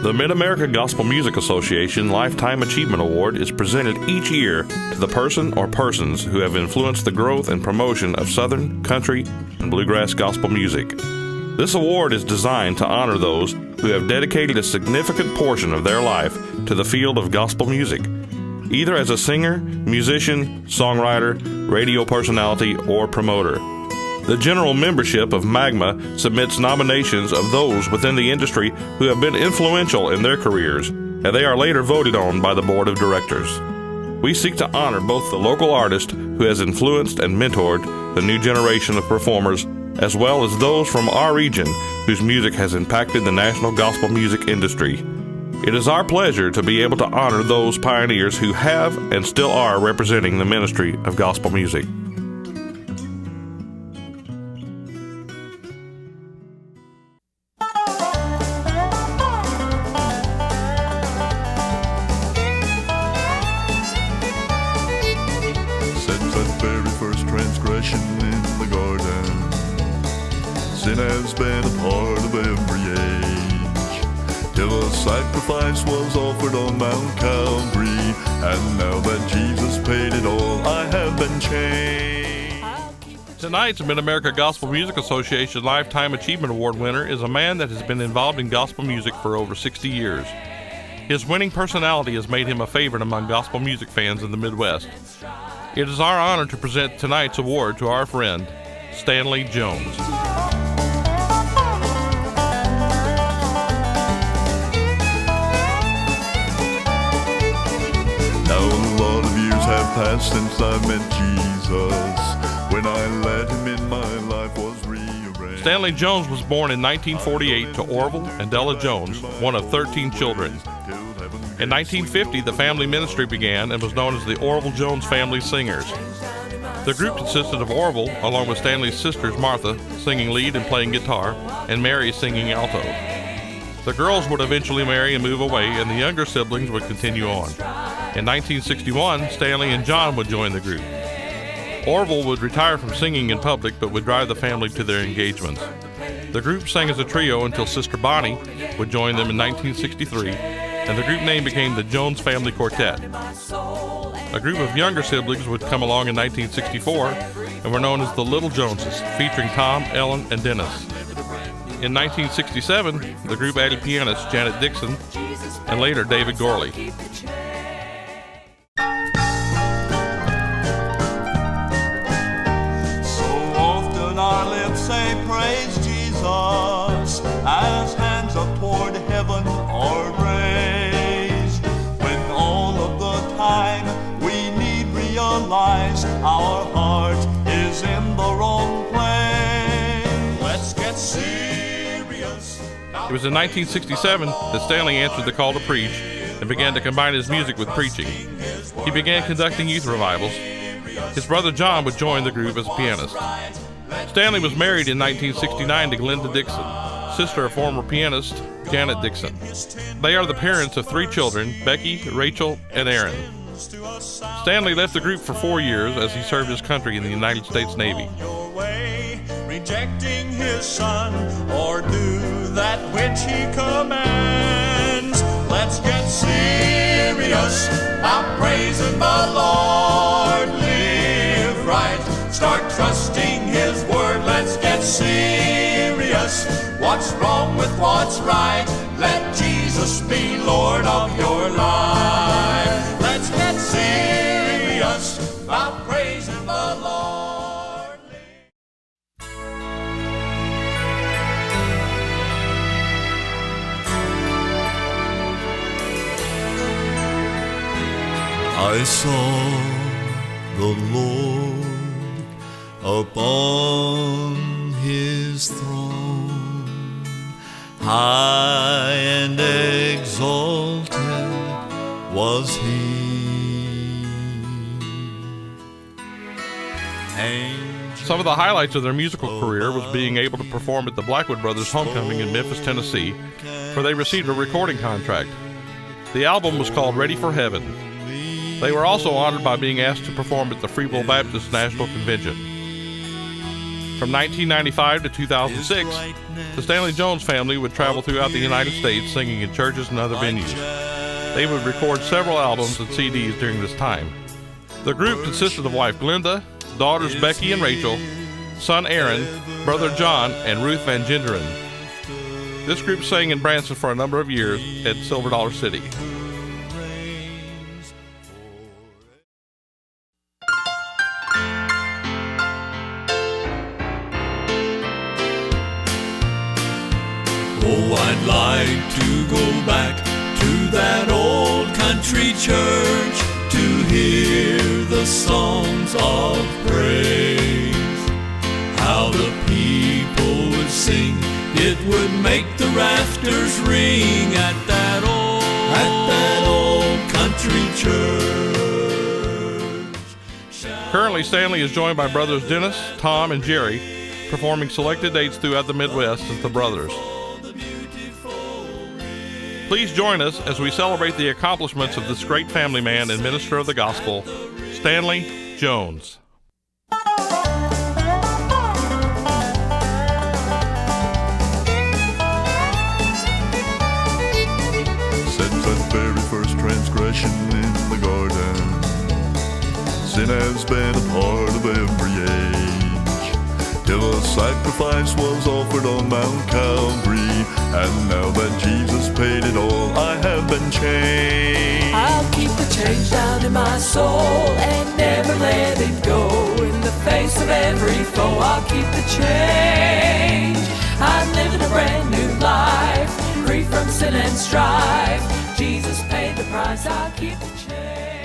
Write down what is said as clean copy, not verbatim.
The Mid-America Gospel Music Association Lifetime Achievement Award is presented each year to the person or persons who have influenced the growth and promotion of Southern, country, and bluegrass gospel music. This award is designed to honor those who have dedicated a significant portion of their life to the field of gospel music, either as a singer, musician, songwriter, radio personality, or promoter. The general membership of Magma submits nominations of those within the industry who have been influential in their careers, and they are later voted on by the board of directors. We seek to honor both the local artist who has influenced and mentored the new generation of performers, as well as those from our region whose music has impacted the national gospel music industry. It is our pleasure to be able to honor those pioneers who have and still are representing the ministry of gospel music. Sin has been a part of every age, till a sacrifice was offered on Mount Calvary, and now that Jesus paid it all, I have been changed. Tonight's Mid-America Gospel Music Association Lifetime Achievement Award winner is a man that has been involved in gospel music for over 60 years. His winning personality has made him a favorite among gospel music fans in the Midwest. It is our honor to present tonight's award to our friend, Stanley Jones. Have passed since I met Jesus. When I let him in, my life was rearranged. Stanley Jones was born in 1948 to Orville and Della Jones, one of 13 children. In 1950, the family ministry began and was known as the Orville Jones Family Singers. The group consisted of Orville, along with Stanley's sisters Martha, singing lead and playing guitar, and Mary singing alto. The girls would eventually marry and move away, and the younger siblings would continue on. In 1961, Stanley and John would join the group. Orville would retire from singing in public, but would drive the family to their engagements. The group sang as a trio until Sister Bonnie would join them in 1963, and the group name became the Jones Family Quartet. A group of younger siblings would come along in 1964 and were known as the Little Joneses, featuring Tom, Ellen, and Dennis. In 1967, the group added pianist Janet Dixon and later David Gorley. Our lips say praise Jesus as hands up toward heaven are raised. When all of the time we need realize our heart is in the wrong place. Let's get serious. It was in 1967 that Stanley answered the call to preach and began to combine his music with preaching. He began conducting youth revivals. His brother John would join the group as a pianist. Stanley was married in 1969 to Glenda Dixon, sister of former pianist Janet Dixon. They are the parents of 3 children, Becky, Rachel, and Aaron. Stanley left the group for 4 years as he served his country in the United States Navy. Rejecting his son, or do that which he commands. Let's get serious about praising the Lord. Live right. Start trusting His word. Let's get serious. What's wrong with what's right? Let Jesus be Lord of your life. Let's get serious about praising the Lord. I saw the Lord upon his throne, high and exalted was he. Some of the highlights of their musical career was being able to perform at the Blackwood Brothers Homecoming in Memphis, Tennessee, where they received a recording contract. The album was called Ready for Heaven. They were also honored by being asked to perform at the Free Will Baptist National Convention. From 1995 to 2006, the Stanley Jones family would travel throughout the United States singing in churches and other venues. They would record several albums and CDs during this time. The group consisted of wife Glenda, daughters Becky and Rachel, son Aaron, brother John, and Ruth Van Genderen. This group sang in Branson for a number of years at Silver Dollar City. Oh, I'd like to go back to that old country church to hear the songs of praise. How the people would sing, it would make the rafters ring at that old country church. Currently, Stanley is joined by brothers Dennis, Tom, and Jerry, performing selected dates throughout the Midwest as the Brothers. Please join us as we celebrate the accomplishments of this great family man and minister of the gospel, Stanley Jones. Since that very first transgression in the garden, sin has been a part of every age, till a sacrifice was offered on Mount Calvary. And now that Jesus paid it all, I have been changed. I'll keep the change down in my soul and never let it go. In the face of every foe, I'll keep the change. I'm living a brand new life, free from sin and strife. Jesus paid the price, I'll keep the change.